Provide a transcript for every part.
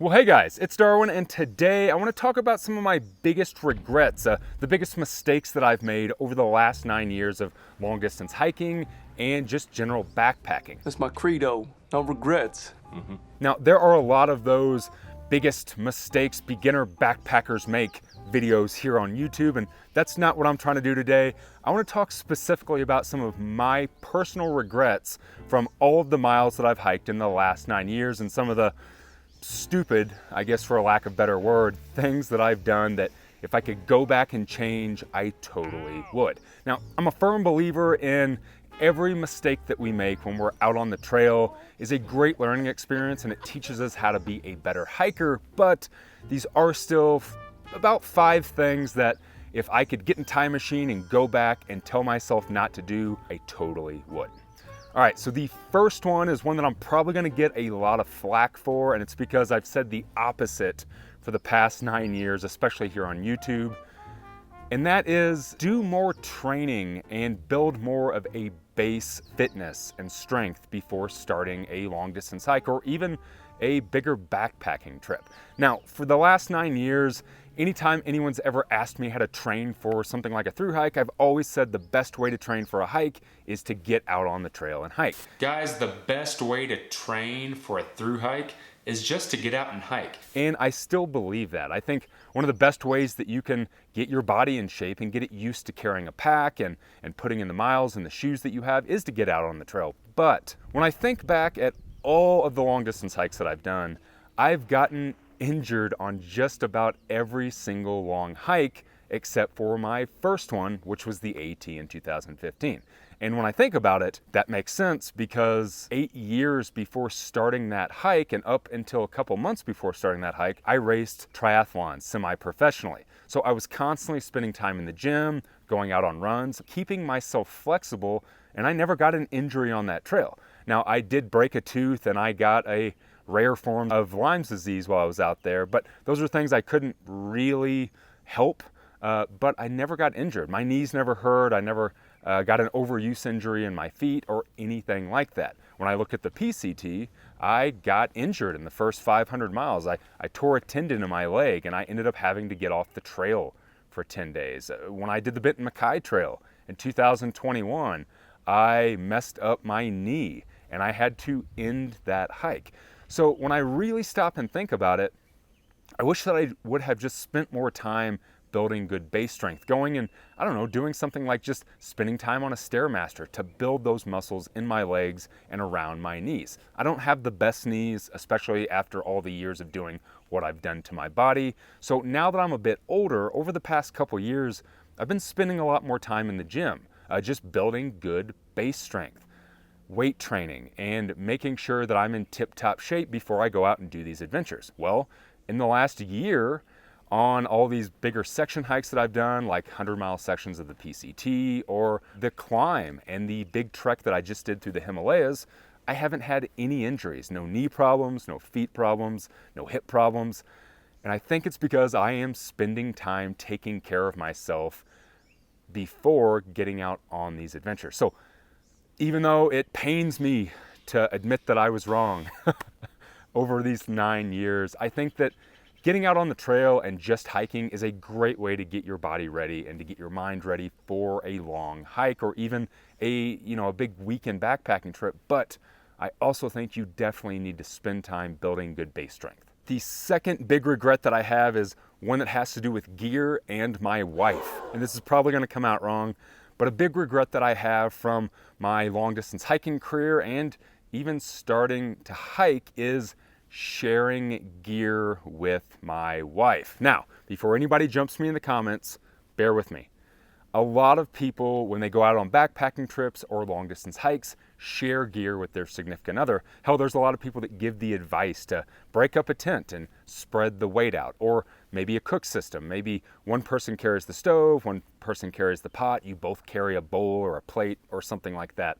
Well, hey guys, it's Darwin, and today I want to talk about some of my biggest regrets, the biggest mistakes that I've made over the last 9 years of long distance hiking and just general backpacking. That's my credo, no regrets. Now, there are a lot of those biggest mistakes beginner backpackers make videos here on YouTube, and that's not what I'm trying to do today. I want to talk specifically about some of my personal regrets from all of the miles that I've hiked in the last 9 years and some of the stupid, I guess for a lack of a better word, things that I've done that if I could go back and change, I totally would. Now, I'm a firm believer in every mistake that we make when we're out on the trail is a great learning experience and it teaches us how to be a better hiker, but these are still about 5 things that if I could get in a time machine and go back and tell myself not to do, I totally would. All right, so the first one is one that I'm probably gonna get a lot of flack for, and it's because I've said the opposite for the past 9 years, especially here on YouTube. And that is do more training and build more of a base fitness and strength before starting a long distance hike or even a bigger backpacking trip. Now, for the last 9 years, anytime anyone's ever asked me how to train for something like a thru hike, I've always said the best way to train for a hike is to get out on the trail and hike. Guys, the best way to train for a thru hike is just to get out and hike. And I still believe that. I think one of the best ways that you can get your body in shape and get it used to carrying a pack and putting in the miles and the shoes that you have is to get out on the trail. But when I think back at all of the long distance hikes that I've done, I've gotten injured on just about every single long hike except for my first one, which was the AT in 2015. And when I think about it, that makes sense because 8 years before starting that hike and up until a couple months before starting that hike, I raced triathlons semi-professionally. So I was constantly spending time in the gym, going out on runs, keeping myself flexible, and I never got an injury on that trail. Now, I did break a tooth and I got a rare form of Lyme's disease while I was out there, but those are things I couldn't really help, but I never got injured. My knees never hurt. I never got an overuse injury in my feet or anything like that. When I look at the PCT, I got injured in the first 500 miles. I tore a tendon in my leg and I ended up having to get off the trail for 10 days. When I did the Benton MacKay Trail in 2021, I messed up my knee and I had to end that hike. So when I really stop and think about it, I wish that I would have just spent more time building good base strength, going and, I don't know, doing something like just spending time on a Stairmaster to build those muscles in my legs and around my knees. I don't have the best knees, especially after all the years of doing what I've done to my body. So now that I'm a bit older, over the past couple years, I've been spending a lot more time in the gym, just building good base strength, weight training, and making sure that I'm in tip-top shape before I go out and do these adventures. Well, in the last year, on all these bigger section hikes that I've done, like 100-mile sections of the PCT or the climb and the big trek that I just did through the Himalayas, I haven't had any injuries, no knee problems, no feet problems, no hip problems. And I think it's because I am spending time taking care of myself before getting out on these adventures. So even though it pains me to admit that I was wrong over these 9 years, I think that getting out on the trail and just hiking is a great way to get your body ready and to get your mind ready for a long hike or even a big weekend backpacking trip. But I also think you definitely need to spend time building good base strength. The second big regret that I have is one that has to do with gear and my wife. And this is probably going to come out wrong, but a big regret that I have from my long distance hiking career and even starting to hike is sharing gear with my wife. Now, before anybody jumps me in the comments, bear with me. A lot of people, when they go out on backpacking trips or long distance hikes, share gear with their significant other. Hell, there's a lot of people that give the advice to break up a tent and spread the weight out, or maybe a cook system. Maybe one person carries the stove, one person carries the pot, you both carry a bowl or a plate or something like that.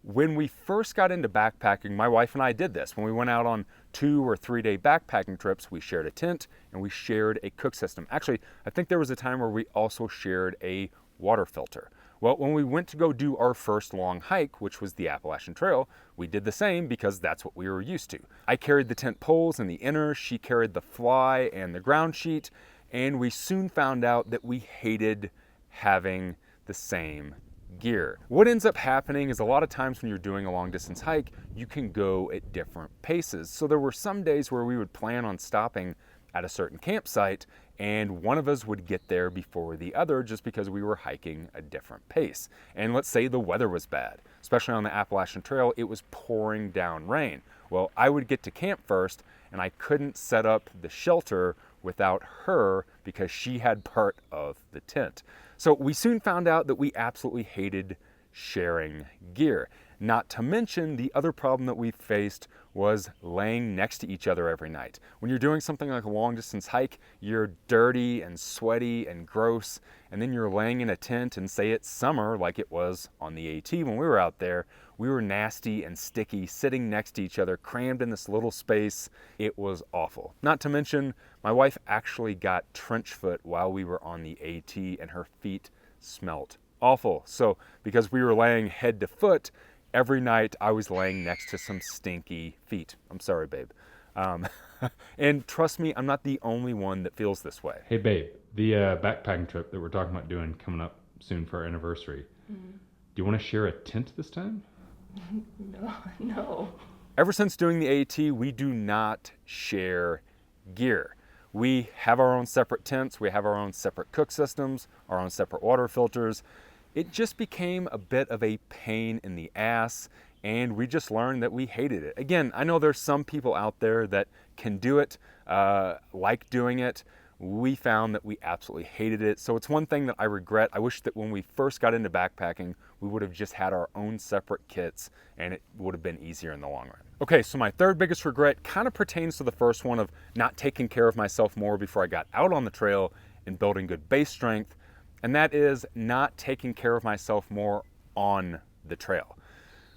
When we first got into backpacking, my wife and I did this. When we went out on 2 or 3 day backpacking trips, we shared a tent and we shared a cook system. Actually, I think there was a time where we also shared a water filter. Well, when we went to go do our first long hike, which was the Appalachian Trail, we did the same because that's what we were used to. I carried the tent poles and the inner, she carried the fly and the ground sheet, and we soon found out that we hated having the same gear. What ends up happening is a lot of times when you're doing a long distance hike, you can go at different paces. So there were some days where we would plan on stopping at a certain campsite and one of us would get there before the other just because we were hiking a different pace. And let's say the weather was bad, especially on the Appalachian Trail, it was pouring down rain. Well, I would get to camp first and I couldn't set up the shelter without her because she had part of the tent. So we soon found out that we absolutely hated sharing gear. Not to mention the other problem that we faced was laying next to each other every night. When you're doing something like a long distance hike, you're dirty and sweaty and gross, and then you're laying in a tent and say it's summer like it was on the AT when we were out there. We were nasty and sticky, sitting next to each other, crammed in this little space. It was awful. Not to mention, my wife actually got trench foot while we were on the AT and her feet smelt awful. So because we were laying head to foot, every night I was laying next to some stinky feet. I'm sorry, babe. And trust me, I'm not the only one that feels this way. Hey, babe, the backpacking trip that we're talking about doing coming up soon for our anniversary, do you want to share a tent this time? No. Ever since doing the AT, we do not share gear. We have our own separate tents, we have our own separate cook systems, our own separate water filters. It just became a bit of a pain in the ass, and we just learned that we hated it. Again, I know there's some people out there that can do it, like doing it. We found that we absolutely hated it. So it's one thing that I regret. I wish that when we first got into backpacking, we would have just had our own separate kits and it would have been easier in the long run. Okay, so my third biggest regret kind of pertains to the first one of not taking care of myself more before I got out on the trail and building good base strength. And that is not taking care of myself more on the trail.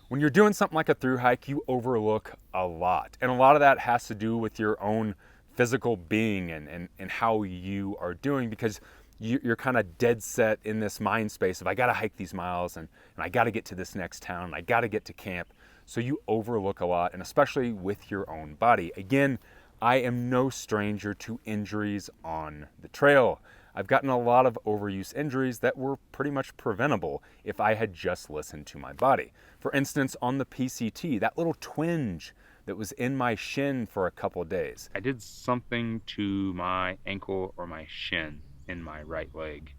When you're doing something like a thru hike, you overlook a lot. And a lot of that has to do with your own physical being and how you are doing, because you're kind of dead set in this mind space of I gotta hike these miles and I gotta get to this next town and I gotta get to camp. So you overlook a lot, and especially with your own body. Again, I am no stranger to injuries on the trail. I've gotten a lot of overuse injuries that were pretty much preventable if I had just listened to my body. For instance, on the PCT, that little twinge that was in my shin for a couple days. I did something to my ankle or my shin in my right leg.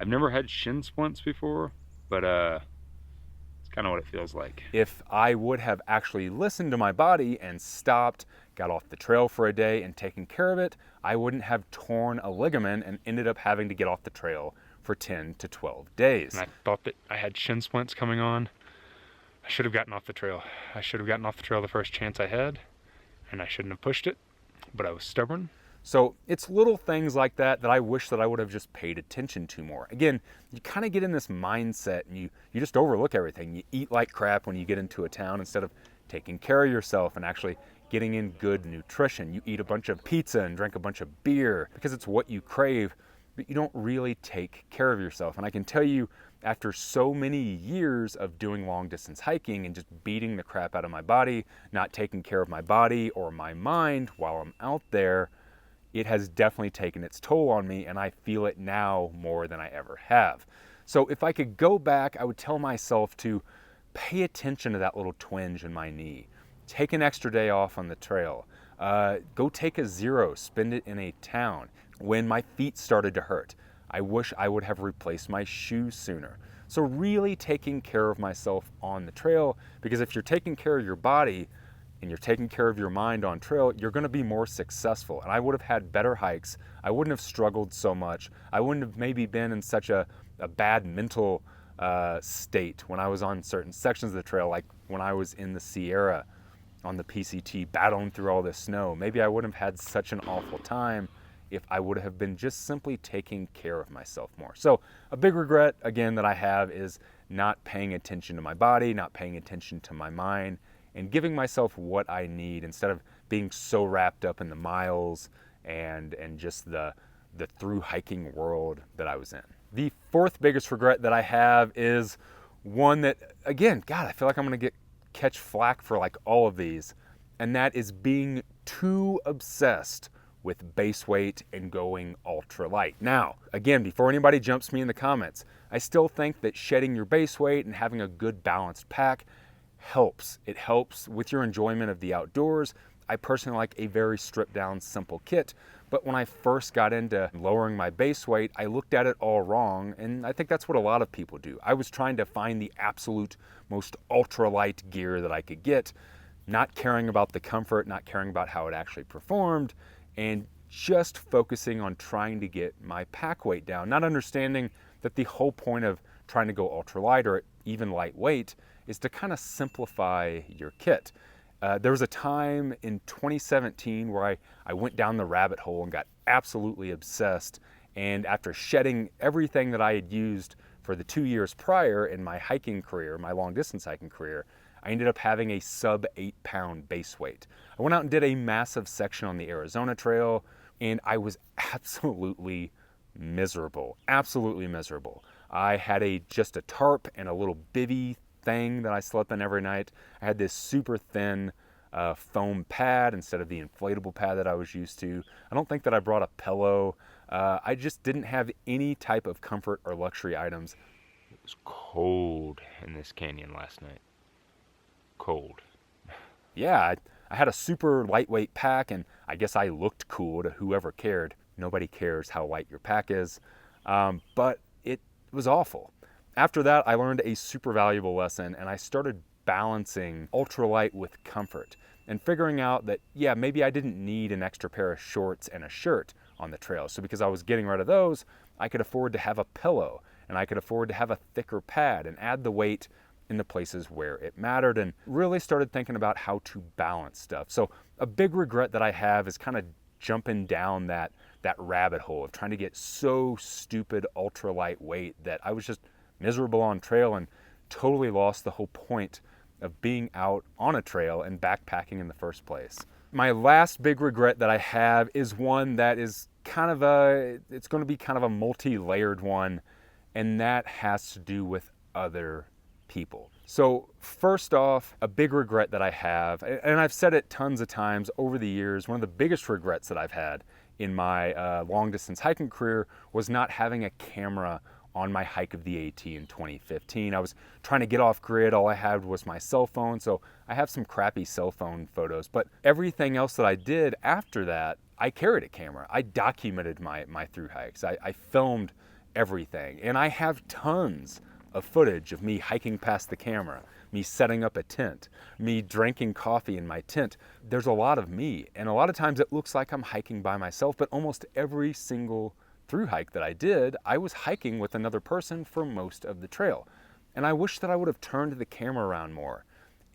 I've never had shin splints before, but it's kind of what it feels like. If I would have actually listened to my body and stopped, got off the trail for a day and taken care of it, I wouldn't have torn a ligament and ended up having to get off the trail for 10 to 12 days. And I thought that I had shin splints coming on. I should have gotten off the trail. I should have gotten off the trail the first chance I had, and I shouldn't have pushed it, but I was stubborn. So it's little things like that that I wish that I would have just paid attention to more. Again, you kind of get in this mindset and you just overlook everything. You eat like crap when you get into a town instead of taking care of yourself and actually getting in good nutrition. You eat a bunch of pizza and drink a bunch of beer because it's what you crave, but you don't really take care of yourself. And I can tell you, after so many years of doing long distance hiking and just beating the crap out of my body, not taking care of my body or my mind while I'm out there, it has definitely taken its toll on me, and I feel it now more than I ever have. So if I could go back, I would tell myself to pay attention to that little twinge in my knee. Take an extra day off on the trail. Go take a zero, spend it in a town. When my feet started to hurt, I wish I would have replaced my shoes sooner. So really taking care of myself on the trail, because if you're taking care of your body and you're taking care of your mind on trail, you're gonna be more successful. And I would have had better hikes. I wouldn't have struggled so much. I wouldn't have maybe been in such a bad mental state when I was on certain sections of the trail, like when I was in the Sierra on the PCT battling through all this snow. Maybe I wouldn't have had such an awful time if I would have been just simply taking care of myself more. So a big regret, again, that I have is not paying attention to my body, not paying attention to my mind, and giving myself what I need instead of being so wrapped up in the miles and just the thru hiking world that I was in. The fourth biggest regret that I have is one that, again, God, I feel like I'm gonna catch flack for like all of these, and that is being too obsessed with base weight and going ultralight. Now, again, before anybody jumps me in the comments, I still think that shedding your base weight and having a good balanced pack helps. It helps with your enjoyment of the outdoors. I personally like a very stripped down, simple kit, but when I first got into lowering my base weight, I looked at it all wrong, and I think that's what a lot of people do. I was trying to find the absolute most ultralight gear that I could get, not caring about the comfort, not caring about how it actually performed, and just focusing on trying to get my pack weight down, not understanding that the whole point of trying to go ultralight or even lightweight is to kind of simplify your kit. There was a time in 2017 where I went down the rabbit hole and got absolutely obsessed, and after shedding everything that I had used for the 2 years prior in my hiking career, my long distance hiking career, I ended up having a sub 8-pound base weight. I went out and did a massive section on the Arizona Trail, and I was absolutely miserable, absolutely miserable. I had just a tarp and a little bivvy thing that I slept in every night. I had this super thin foam pad instead of the inflatable pad that I was used to. I don't think that I brought a pillow. I just didn't have any type of comfort or luxury items. It was cold in this canyon last night. Cold. Yeah, I had a super lightweight pack, and I guess I looked cool to whoever cared. Nobody cares how light your pack is, but it was awful. After that, I learned a super valuable lesson, and I started balancing ultralight with comfort and figuring out that, yeah, maybe I didn't need an extra pair of shorts and a shirt on the trail. So because I was getting rid of those, I could afford to have a pillow, and I could afford to have a thicker pad and add the weight in the places where it mattered, and really started thinking about how to balance stuff. So a big regret that I have is kind of jumping down that rabbit hole of trying to get so stupid ultra lightweight that I was just miserable on trail and totally lost the whole point of being out on a trail and backpacking in the first place. My last big regret that I have is one that is it's going to be kind of a multi-layered one, and that has to do with other people. So first off, a big regret that I have, and I've said it tons of times over the years, one of the biggest regrets that I've had in my long distance hiking career was not having a camera on my hike of the AT in 2015. I was trying to get off grid. All I had was my cell phone, so I have some crappy cell phone photos, but everything else that I did after that, I carried a camera. I documented my thru hikes. I filmed everything, and I have tons of footage of me hiking past the camera, me setting up a tent, me drinking coffee in my tent. There's a lot of me, and a lot of times it looks like I'm hiking by myself, but almost every single thru hike that I did, I was hiking with another person for most of the trail. And I wish that I would have turned the camera around more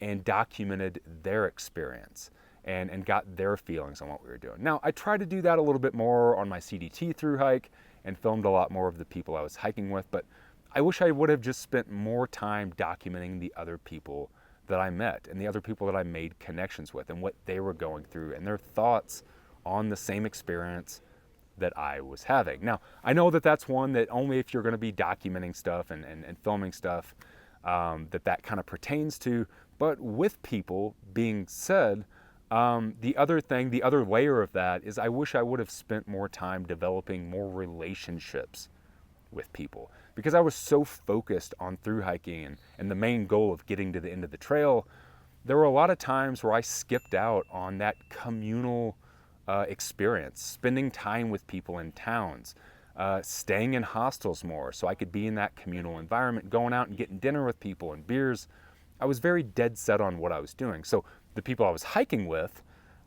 and documented their experience and got their feelings on what we were doing. Now, I tried to do that a little bit more on my CDT thru hike and filmed a lot more of the people I was hiking with, but I wish I would have just spent more time documenting the other people that I met and the other people that I made connections with and what they were going through and their thoughts on the same experience that I was having. Now, I know that that's one that only if you're going to be documenting stuff and filming stuff that kind of pertains to, but with people being said, the other layer of that is I wish I would have spent more time developing more relationships with people, because I was so focused on thru hiking and the main goal of getting to the end of the trail. There were a lot of times where I skipped out on that communal experience, spending time with people in towns, staying in hostels more so I could be in that communal environment, going out and getting dinner with people and beers. I was very dead set on what I was doing. So the people I was hiking with,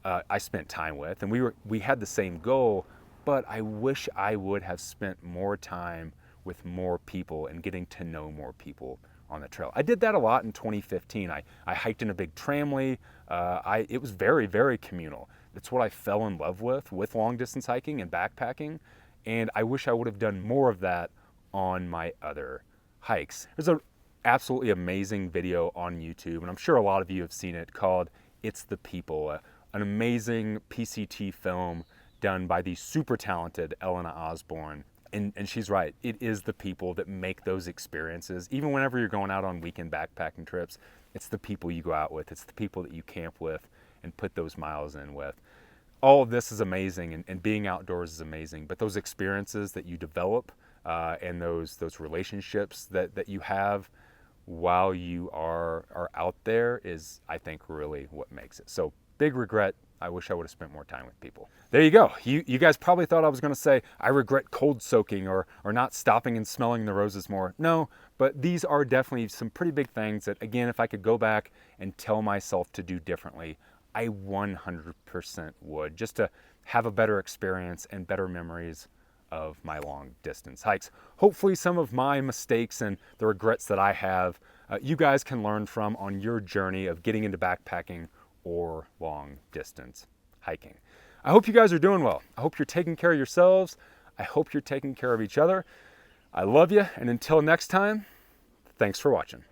I spent time with, and we had the same goal, but I wish I would have spent more time with more people and getting to know more people on the trail. I did that a lot in 2015. I hiked in a big tramway. It was very, very communal. It's what I fell in love with long distance hiking and backpacking. And I wish I would have done more of that on my other hikes. There's an absolutely amazing video on YouTube, and I'm sure a lot of you have seen it, called It's the People, an amazing PCT film done by the super talented Elena Osborne. And she's right. It is the people that make those experiences. Even whenever you're going out on weekend backpacking trips, it's the people you go out with. It's the people that you camp with and put those miles in with. All of this is amazing, and being outdoors is amazing. But those experiences that you develop and those relationships that you have while you are out there is, I think, really what makes it. So big regret. I wish I would have spent more time with people. There you go. You guys probably thought I was going to say I regret cold soaking or not stopping and smelling the roses more. No, but these are definitely some pretty big things that, again, if I could go back and tell myself to do differently, I 100% would, just to have a better experience and better memories of my long distance hikes. Hopefully some of my mistakes and the regrets that I have, you guys can learn from on your journey of getting into backpacking or long distance hiking. I hope you guys are doing well. I hope you're taking care of yourselves. I hope you're taking care of each other. I love you, and until next time, thanks for watching.